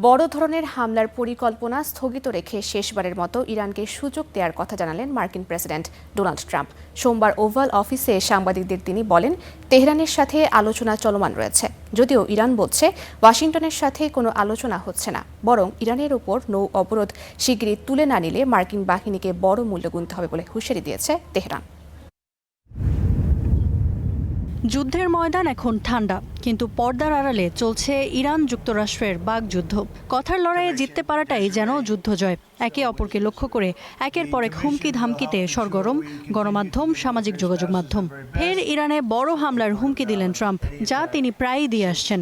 বড় ধরনের হামলার পরিকল্পনা স্থগিত রেখে শেষবারের মতো ইরানকে সুযোগ দেওয়ার কথা জানালেন মার্কিন প্রেসিডেন্ট ডোনাল্ড ট্রাম্প। সোমবার ওভাল অফিসে সাংবাদিকদের তিনি বলেন, তেহরানের সাথে আলোচনা চলমান রয়েছে। যদিও ইরান বলছে ওয়াশিংটনের সাথে কোনো আলোচনা হচ্ছে না, বরং ইরানের উপর নৌ অবরোধ শিগগিরই তুলে না নিলে মার্কিন বাহিনীকে বড় মূল্য গুনতে হবে বলে হুঁশিয়ারি দিয়েছে তেহরান। যুদ্ধের ময়দান এখন ঠান্ডা, কিন্তু পর্দার আড়ালে চলছে ইরান যুক্তরাষ্ট্রের বাগযুদ্ধ। কথার লড়াইয়ে জিততে পারাটাই যেন যুদ্ধজয়। একে অপরকে লক্ষ্য করে একের পর এক হুমকি ধামকিতে সরগরম গণমাধ্যম, সামাজিক যোগাযোগ মাধ্যম। ফের ইরানে বড় হামলার হুমকি দিলেন ট্রাম্প, যা তিনি প্রায়ই দিয়ে আসছেন।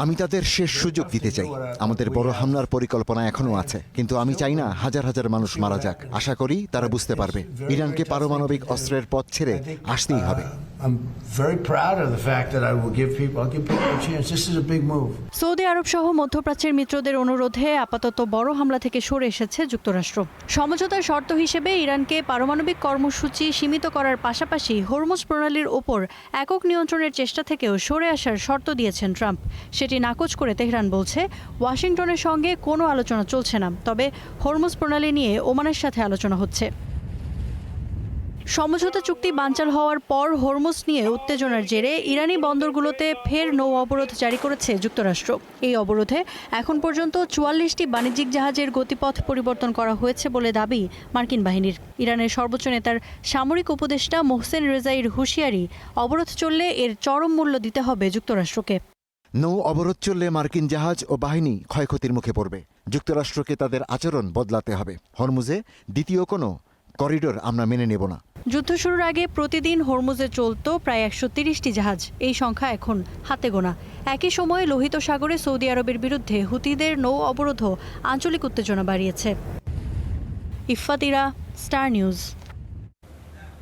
আমি তাদের শেষ সুযোগ দিতে চাই। আমাদের বড় হামলার পরিকল্পনা এখনো আছে, কিন্তু আমি চাই না হাজার হাজার মানুষ মারা যাক। আশা করি তারা বুঝতে পারবে ইরানকে পারমাণবিক অস্ত্রের পথ ছেড়ে আসতেই হবে। সৌদি আরব সহ মধ্যপ্রাচ্যের মিত্রদের অনুরোধে আপাতত বড় হামলা থেকে সরে এসেছে যুক্তরাষ্ট্র। সমঝোতার শর্ত হিসেবে ইরানকে পারমাণবিক কর্মসূচি সীমিত করার পাশাপাশি হরমুজ প্রণালীর ওপর একক নিয়ন্ত্রণের চেষ্টা থেকেও সরে আসার শর্ত দিয়েছেন ট্রাম্প। সেটি নাকচ করে তেহরান বলছে ওয়াশিংটনের সঙ্গে কোনো আলোচনা চলছে না, তবে হরমুজ প্রণালী নিয়ে ওমানের সাথে আলোচনা হচ্ছে। সমঝোতা চুক্তি বানচাল হওয়ার পর হরমুজ নিয়ে উত্তেজনার জেরে ইরানি বন্দরগুলোতে ফের নৌ অবরোধ জারি করেছে যুক্তরাষ্ট্র। এই অবরোধে এখন পর্যন্ত ৪৪টি বাণিজ্যিক জাহাজের গতিপথ পরিবর্তন করা হয়েছে বলে দাবি মার্কিন বাহিনীর। ইরানের সর্বোচ্চ নেতার সামরিক উপদেষ্টা মোহসেন রেজাইর হুঁশিয়ারি, অবরোধ চললে এর চরম মূল্য দিতে হবে যুক্তরাষ্ট্রকে। নৌ অবরোধ চললে মার্কিন জাহাজ ও বাহিনী ক্ষয়ক্ষতির মুখে পড়বে। যুক্তরাষ্ট্রকে তাদের আচরণ বদলাতে হবে। হরমুজে দ্বিতীয় কোনো করিডোর আমরা মেনে নেব না। যুদ্ধ শুরুর আগে প্রতিদিন হরমুজে চলত প্রায় ১৩০টি জাহাজ। এই সংখ্যা এখন হাতে গোনা। একই সময়ে লোহিত সাগরে সৌদি আরবের বিরুদ্ধে হুতিদের নৌ অবরোধও আঞ্চলিক উত্তেজনা বাড়িয়েছে। Iffat Ira, star news.